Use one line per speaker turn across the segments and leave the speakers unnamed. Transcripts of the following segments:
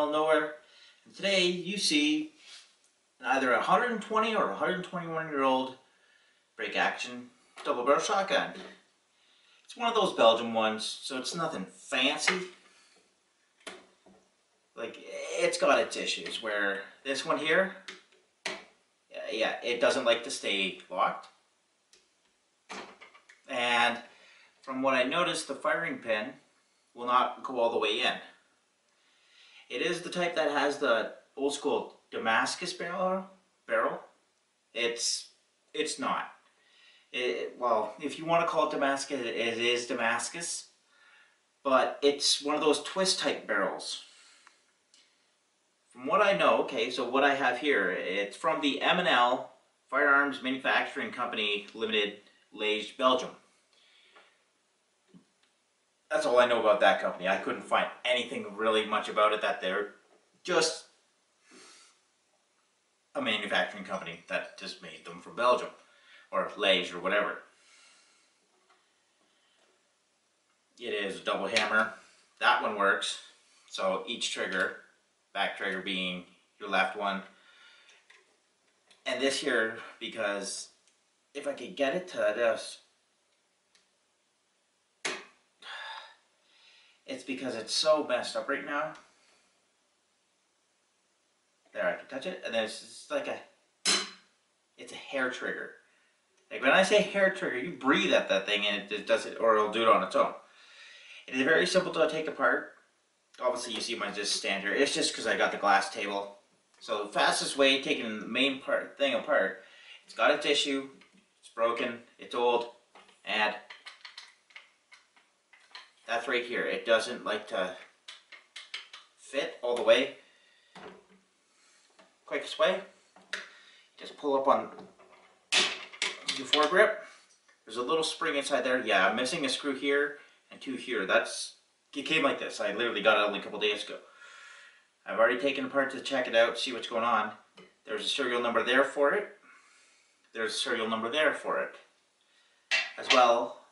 middle of nowhere. And today you see either a 120 or 121-year-old break action double barrel shotgun. It's one of those Belgium ones, so it's nothing fancy. Like, it's got its issues where this one here, yeah, it doesn't like to stay locked. And from what I noticed, the firing pin will not go all the way in. It is the type that has the old school Damascus barrel. It's not. Well, if you want to call it Damascus, it is Damascus. But it's one of those twist type barrels. From what I know, okay, so what I have here, it's from the M&L Firearms Manufacturing Company Limited, Liege, Belgium. That's all I know about that company. I couldn't find anything really much about it, that they're just a manufacturing company that just made them for Belgium, or Liege, or whatever. It is a double hammer. That one works. So each trigger, back trigger being your left one. And this here, because if I could get it to just, it's because it's so messed up right now. There, I can touch it, and then it's just like it's a hair trigger. Like when I say hair trigger, you breathe at that thing and it does it, or it'll do it on its own. It is very simple to take apart. Obviously you see mine just stand here. It's just because I got the glass table. So the fastest way, taking the main thing apart, it's got its issue, it's broken, it's old, and that's right here. It doesn't like to fit all the way. Quickest way, just pull up on your foregrip. There's a little spring inside there. Yeah, I'm missing a screw here and two here. It came like this. I literally got it only a couple days ago. I've already taken it apart to check it out, see what's going on. There's a serial number there for it. There's a serial number there for it. As well,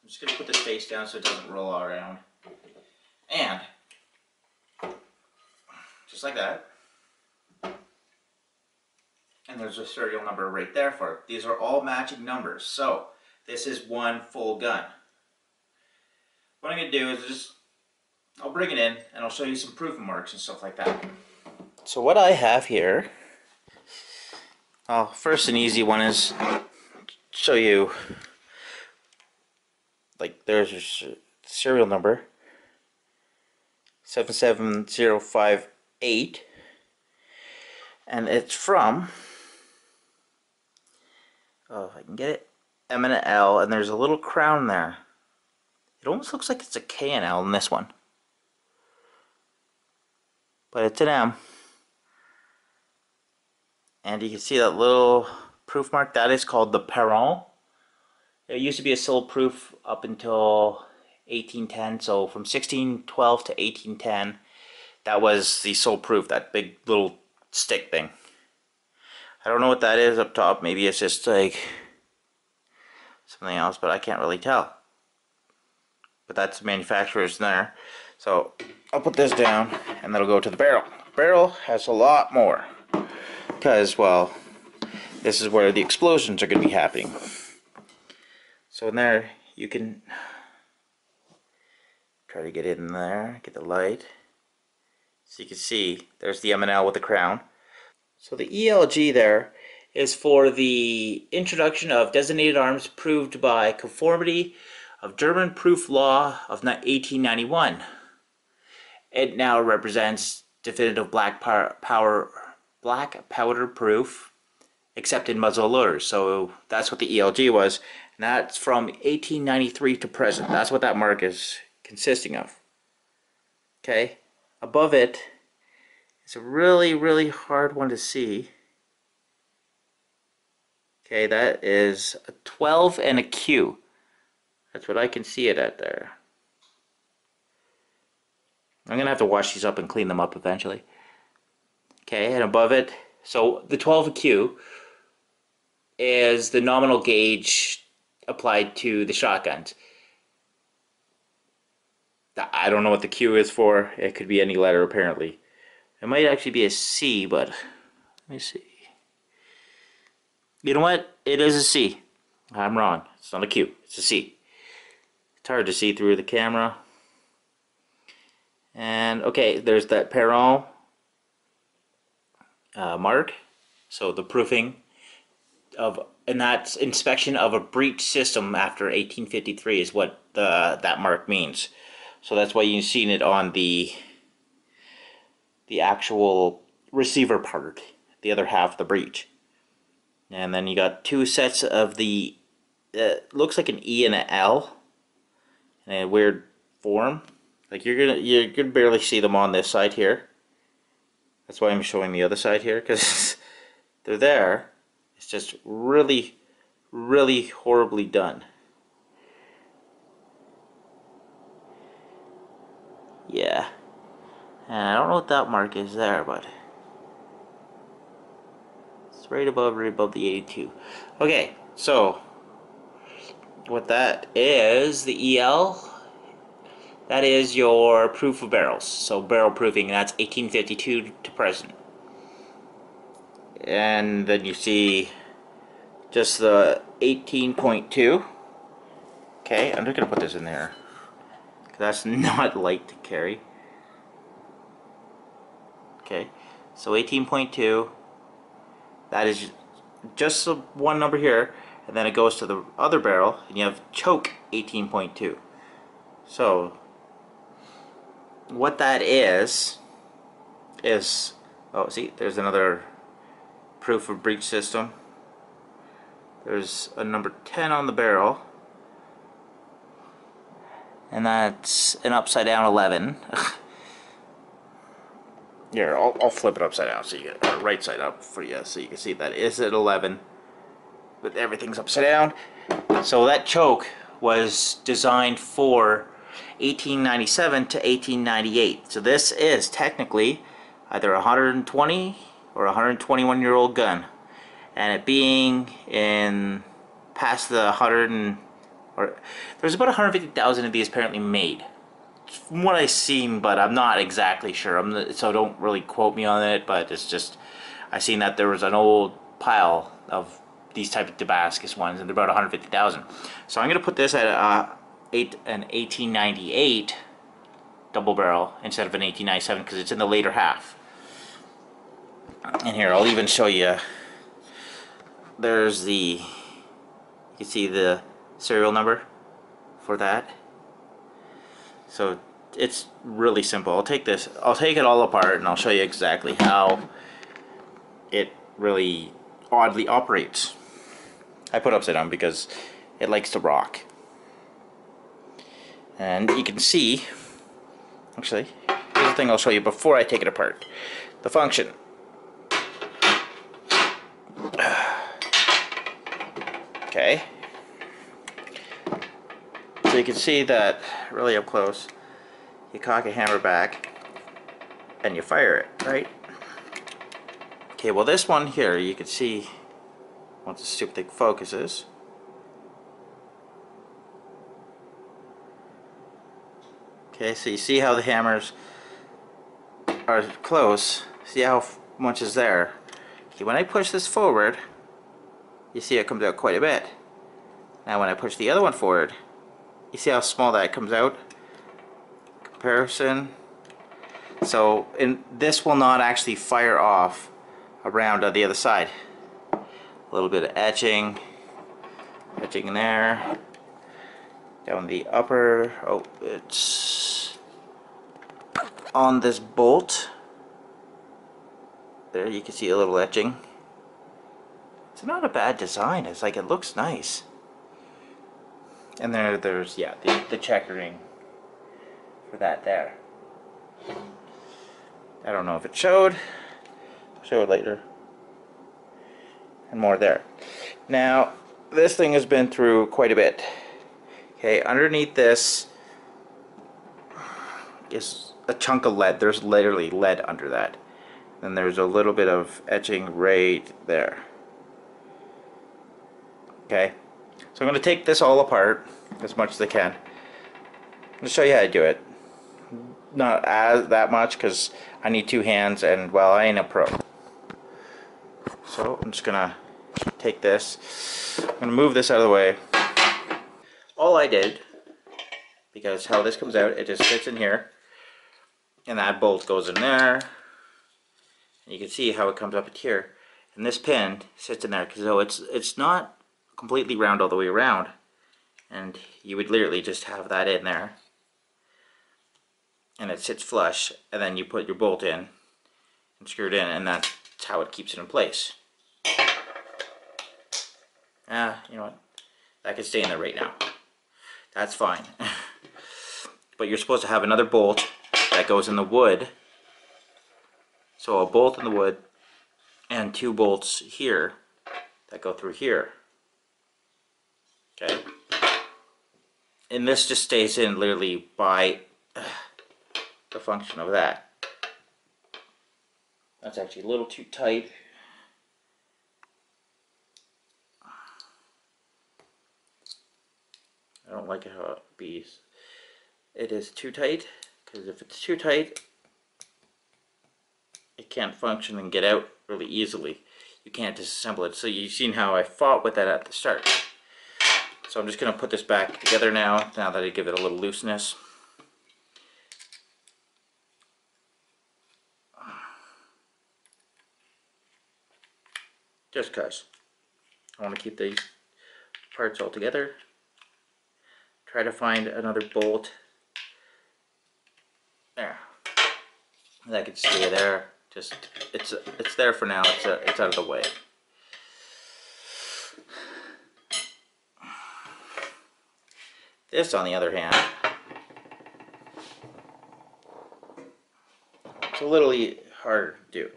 I'm just going to put this face down so it doesn't roll all around. And, just like that. And there's a serial number right there for it. These are all matching numbers. So, this is one full gun. What I'm going to do is I'll bring it in and I'll show you some proof marks and stuff like that. So what I have here, first an easy one is show you, like there's your serial number, 77058, and it's from, if I can get it, M&L, and there's a little crown there. It almost looks like it's a K and L in this one, but it's an M. And you can see that little proof mark, that is called the Perron. It used to be a sole proof up until 1810, so from 1612 to 1810, that was the sole proof, that big little stick thing. I don't know what that is up top, maybe it's just like something else, but I can't really tell. But that's the manufacturer's there. So I'll put this down and that'll go to the barrel. Barrel has a lot more because, well, this is where the explosions are going to be happening. So in there you can try to get in there, get the light. So you can see there's the M&L with the crown. So the ELG there is for the introduction of designated arms proved by conformity of German proof law of 1891. It now represents definitive black powder proof except in muzzle loaders. So that's what the ELG was, and that's from 1893 to present. That's what that mark is consisting of. Okay, above it, it's a really hard one to see. Okay, that is a 12 and a Q. That's what I can see it at there. I'm going to have to wash these up and clean them up eventually. Okay, and above it, so the 12Q is the nominal gauge applied to the shotguns. I don't know what the Q is for. It could be any letter apparently. It might actually be a C, but let me see. You know what? It is a C. I'm wrong. It's not a Q. It's a C. It's hard to see through the camera. And okay, there's that Perron mark. So the proofing of, and that's inspection of a breech system after 1853 is what that mark means. So that's why you've seen it on the actual receiver part, the other half of the breech. And then you got two sets of the looks like an E and an L in a weird form. Like you're gonna barely see them on this side here. That's why I'm showing the other side here, because they're there. It's just really, really horribly done. Yeah. And I don't know what that mark is there, but it's right above the 82. Okay, so what that is, the EL, that is your proof of barrels. So barrel proofing, that's 1852 to present. And then you see just the 18.2. Okay, I'm just gonna put this in there, because that's not light to carry. Okay, so 18.2, that is just the one number here, and then it goes to the other barrel, and you have choke 18.2. So what that is, oh, see, there's another proof of breech system. There's a number 10 on the barrel, and that's an upside down 11. Here, I'll flip it upside down so you get right side up for you, so you can see that is at 11, but everything's upside down. So that choke was designed for 1897 to 1898. So this is technically either a 120 or 121-year-old gun, and it being in past the 100 and, or there's about 150,000 of these apparently made, from what I've seen, but I'm not exactly sure. So don't really quote me on it, but it's just I seen that there was an old pile of these type of Damascus ones, and they're about 150,000. So I'm gonna put this at an 1898 double barrel instead of an 1897, because it's in the later half. And here, I'll even show you. There's you can see the serial number for that. So it's really simple. I'll take it all apart, and I'll show you exactly how it really oddly operates. I put upside down because it likes to rock. And you can see, actually, here's the thing I'll show you before I take it apart. The function. Okay. So you can see that really up close. You cock a hammer back and you fire it, right? Okay, well this one here, you can see, once the stupid thing focuses, okay, so you see how the hammers are close, see how much is there. Okay, when I push this forward, you see it comes out quite a bit. Now when I push the other one forward, you see how small that comes out? Comparison. So this will not actually fire off around on the other side. A little bit of etching in there. Down the upper, oh, it's on this bolt. There you can see a little etching. It's not a bad design. It's like, it looks nice. And there's yeah, the checkering for that there. I don't know if it showed. I'll show it later. And more there. Now, this thing has been through quite a bit. Okay, underneath this is a chunk of lead. There's literally lead under that. Then there's a little bit of etching right there. Okay, so I'm going to take this all apart as much as I can. I'm going to show you how to do it. not as that much because I need two hands, and well, I ain't a pro. So I'm just gonna take this. I'm gonna move this out of the way. All I did, because how this comes out, it just fits in here, and that bolt goes in there. And you can see how it comes up here, and this pin sits in there because though it's not completely round all the way around, and you would literally just have that in there, and it sits flush, and then you put your bolt in and screw it in, and that's how it keeps it in place. You know what? That can stay in there right now. That's fine. But you're supposed to have another bolt that goes in the wood. So a bolt in the wood and two bolts here that go through here. Okay? And this just stays in literally by the function of that. That's actually a little too tight. I don't like it how it bees. It is too tight, because if it's too tight, it can't function and get out really easily. You can't disassemble it. So you've seen how I fought with that at the start. So I'm just going to put this back together now that I give it a little looseness. Just because I want to keep these parts all together. Try to find another bolt. There. That could stay there. Just it's there for now. It's out of the way. This, on the other hand, it's a little harder to do.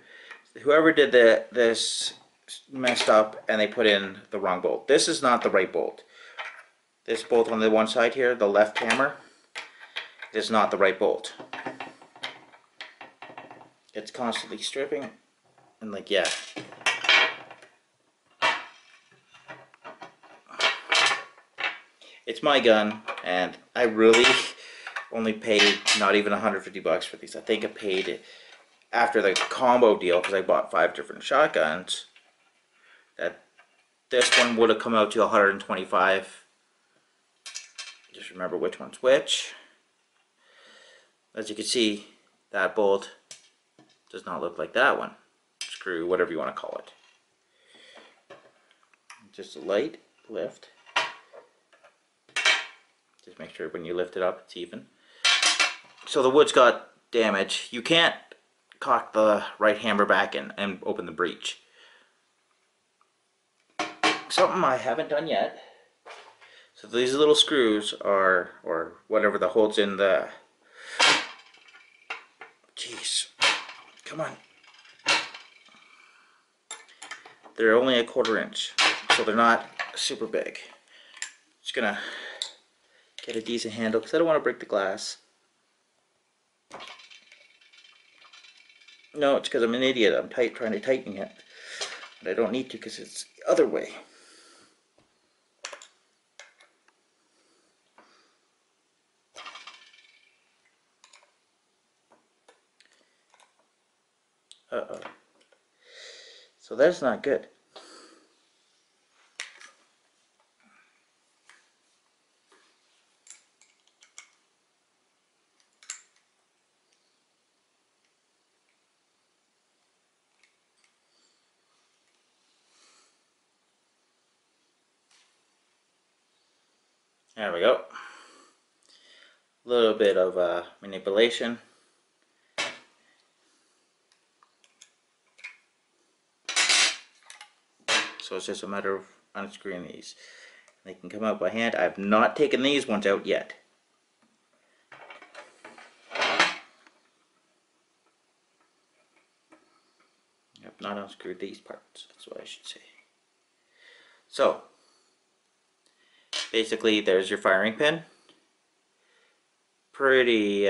Whoever did this messed up, and they put in the wrong bolt. This is not the right bolt. This bolt on the one side here, the left hammer, is not the right bolt. It's constantly stripping, and like, yeah. It's my gun, and I really only paid not even 150 bucks for these. I think I paid, after the combo deal, because I bought 5 different shotguns, that this one would have come out to 125. Just remember which one's which. As you can see, that bolt does not look like that one. Screw, whatever you want to call it. Just a light lift. Just make sure when you lift it up, it's even. So the wood's got damage. You can't cock the right hammer back in and open the breech. Something I haven't done yet. So these little screws are, or whatever that holds in the... Jeez. Come on. They're only a 1/4 inch, so they're not super big. Just gonna get a decent handle because I don't want to break the glass. No, it's because I'm an idiot. I'm trying to tighten it, but I don't need to because it's the other way. Uh-oh. So that's not good. There we go. A little bit of manipulation. So it's just a matter of unscrewing these. They can come out by hand. I have not taken these ones out yet. I have not unscrewed these parts. That's what I should say. So, basically there's your firing pin. Pretty,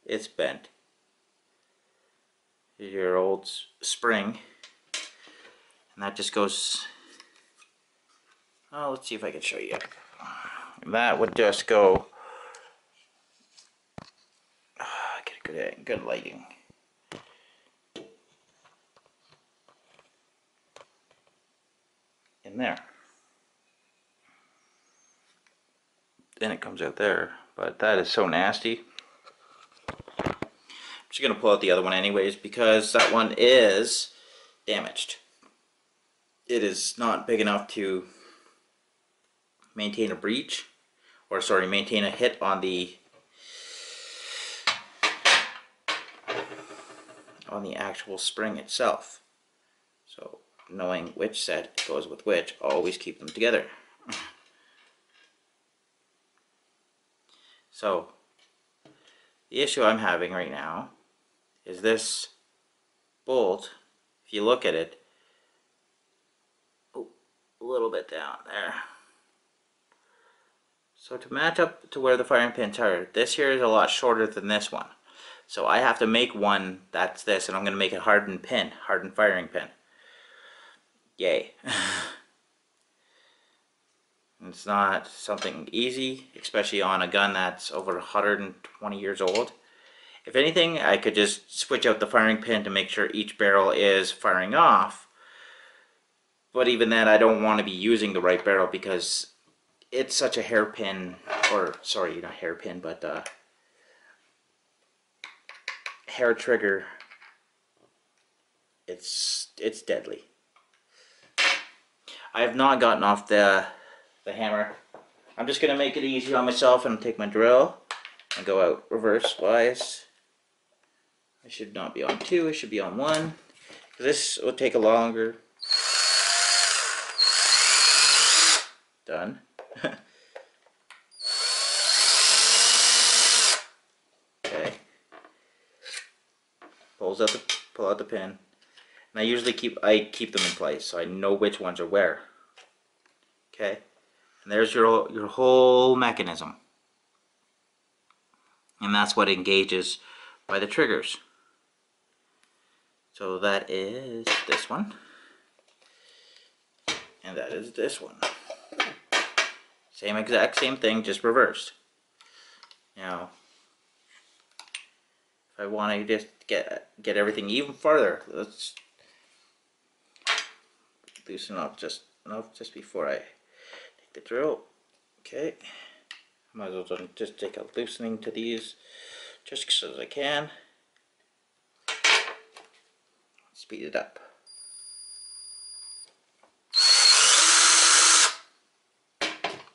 it's bent. Your old spring, and that just goes, oh, let's see if I can show you. That would just go Good lighting. In there. Then it comes out there, but that is so nasty. I'm just gonna pull out the other one anyways because that one is damaged. It is not big enough to maintain a breach, or sorry, maintain a hit on the actual spring itself. So knowing which set goes with which, always keep them together. So the issue I'm having right now is this bolt. If you look at it, oh, a little bit down there. So to match up to where the firing pins are, this here is a lot shorter than this one. So I have to make one that's this, and I'm going to make a hardened pin, hardened firing pin. Yay. It's not something easy, especially on a gun that's over 120 years old. If anything, I could just switch out the firing pin to make sure each barrel is firing off. But even then, I don't want to be using the right barrel because it's such a hairpin, or sorry, not hairpin, but hair trigger. It's deadly. I have not gotten off the hammer. I'm just gonna make it easy on myself and take my drill and go out reverse wise. I should not be on 2, I should be on 1. This will take a longer. Done. Okay. Pull out the pin. And I usually keep them in place so I know which ones are where. Okay. And there's your whole mechanism. And that's what engages by the triggers. So that is this one. And that is this one. Exact same thing, just reversed. Now, if I want to just get everything even farther, let's loosen up just enough just before I take the drill. Okay. Might as well just take a loosening to these just so as I can. Speed it up.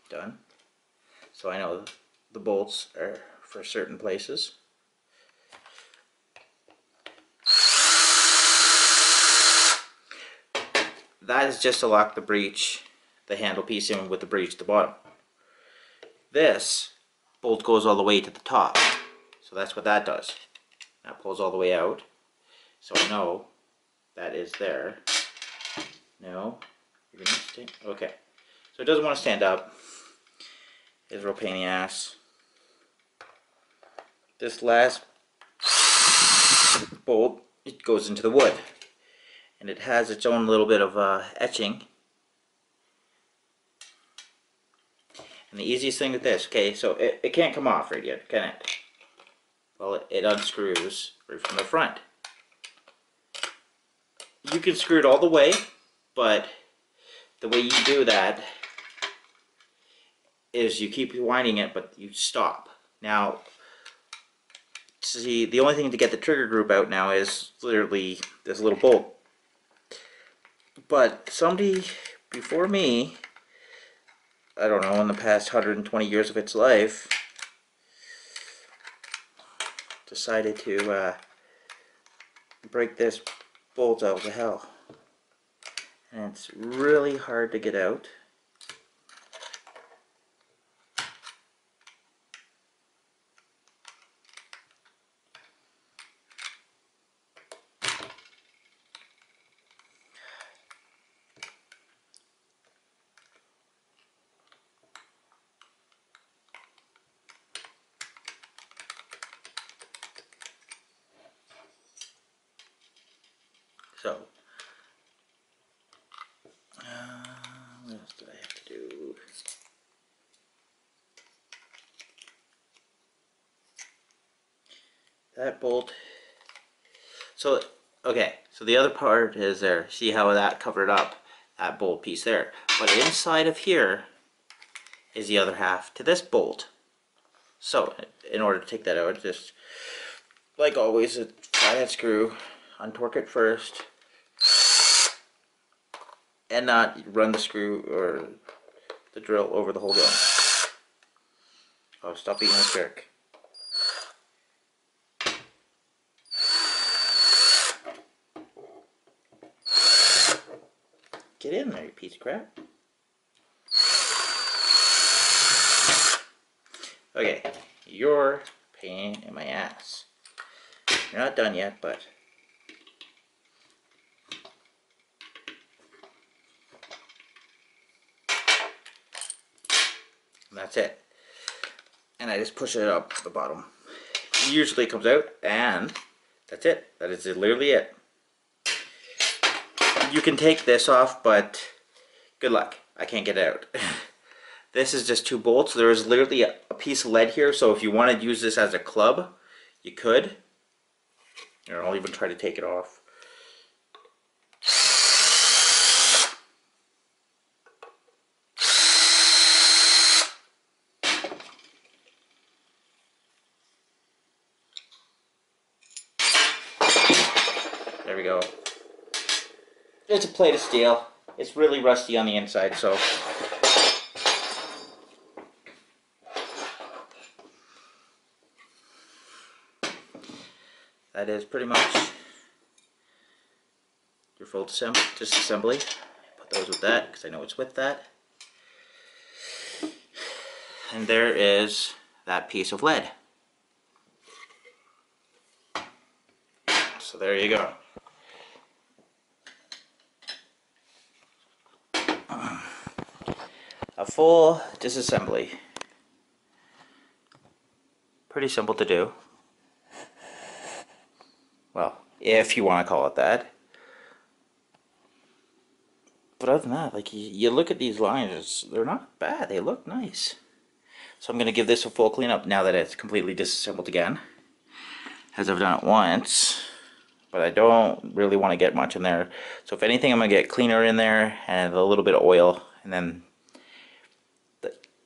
Done. So I know the bolts are for certain places. That is just to lock the breech, the handle piece in with the breech at the bottom. This bolt goes all the way to the top. So that's what that does. That pulls all the way out. So I know that is there. No, you're gonna stay. Okay. So it doesn't want to stand up. It's a real pain in the ass. This last bolt, it goes into the wood. And it has its own little bit of etching. And the easiest thing with this, okay, so it can't come off right yet, can it? Well, it unscrews right from the front. You can screw it all the way, but the way you do that is you keep winding it, but you stop. Now, see, the only thing to get the trigger group out now is literally this little bolt. But somebody before me, I don't know, in the past 120 years of its life, decided to break this bolt out to hell. And it's really hard to get out. So, that bolt. So, okay, so the other part is there. See how that covered up that bolt piece there. But inside of here is the other half to this bolt. So, in order to take that out, just like always, a flathead screw, untorque it first, and not run the screw or the drill over the whole gun. Oh, stop eating this jerk. Get in there, you piece of crap. Okay, you're a pain in my ass. You're not done yet, but and that's it. And I just push it up the bottom. Usually it comes out, and that's it. That is literally it. You can take this off, but good luck. I can't get it out. This is just 2 bolts. There is literally a piece of lead here, so if you want to use this as a club, you could. Here, I'll even try to take it off. There we go. It's a plate of steel. It's really rusty on the inside, so that is pretty much your full disassembly. Put those with that because I know it's with that. And there is that piece of lead. So there you go. A full disassembly. Pretty simple to do. Well, if you want to call it that. But other than that, like you look at these lines, they're not bad. They look nice. So I'm going to give this a full cleanup now that it's completely disassembled again, as I've done it once. But I don't really want to get much in there. So if anything, I'm going to get cleaner in there and a little bit of oil, and then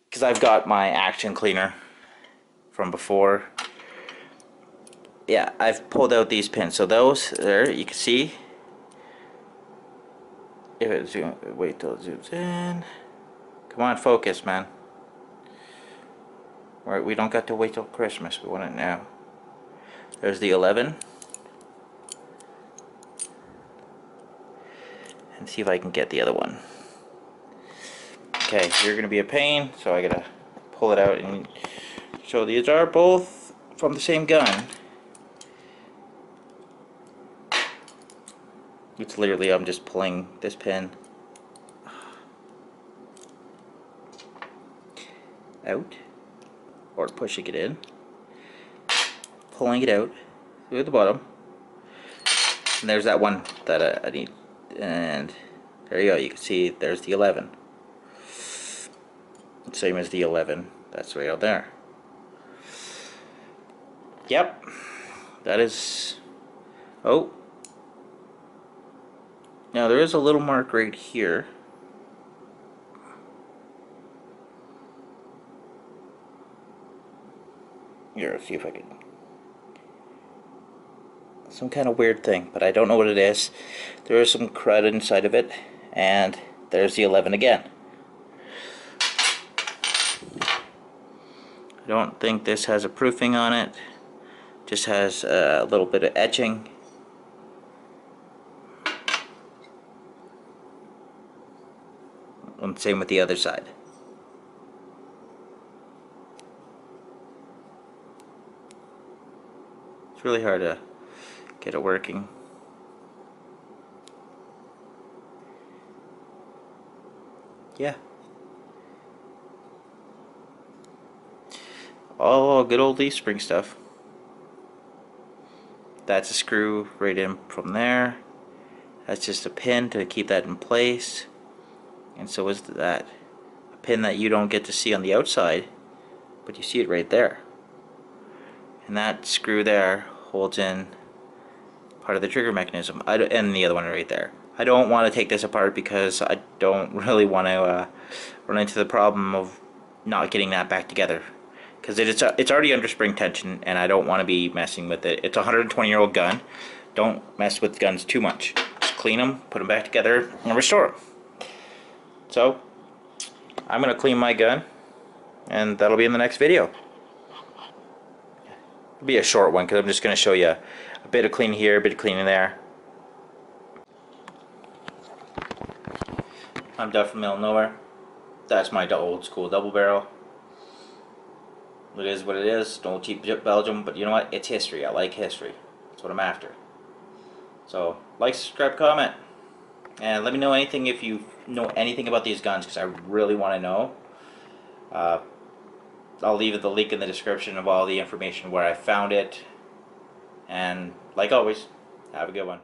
because I've got my action cleaner from before. Yeah, I've pulled out these pins. So those there, you can see. If it zooms, wait till it zooms in. Come on, focus, man. Right, we don't got to wait till Christmas. We want it now. There's the 11. And see if I can get the other one. Okay, you're gonna be a pain, so I gotta pull it out and show these are both from the same gun. It's literally, I'm just pulling this pin out, or pushing it in, pulling it out through the bottom, and there's that one that I need, and there you go. You can see there's the 11. Same as the 11. That's right out there. Yep, that is. Oh, now there is a little mark right here. Here, let's see if I can. Some kind of weird thing, but I don't know what it is. There is some crud inside of it, and there's the 11 again. I don't think this has a proofing on it. Just has a little bit of etching. And same with the other side. It's really hard to get it working. Yeah. Oh, good old leaf spring stuff. That's a screw right in from there. That's just a pin to keep that in place. And so is that. A pin that you don't get to see on the outside, but you see it right there. And that screw there holds in part of the trigger mechanism, and the other one right there. I don't want to take this apart because I don't really want to run into the problem of not getting that back together, because it's already under spring tension, and I don't want to be messing with it. It's a 120-year-old gun. Don't mess with guns too much. Just clean them, put them back together, and restore them. So I'm gonna clean my gun, and that'll be in the next video. It'll be a short one because I'm just gonna show you a bit of cleaning here, a bit of cleaning there. I'm Duff from Middle of Nowhere. That's my old school double barrel. It is what it is. Don't cheap Belgium, but you know what? It's history. I like history. That's what I'm after. So, like, subscribe, comment, and let me know anything if you know anything about these guns, because I really want to know. I'll leave the link in the description of all the information where I found it. And like always, have a good one.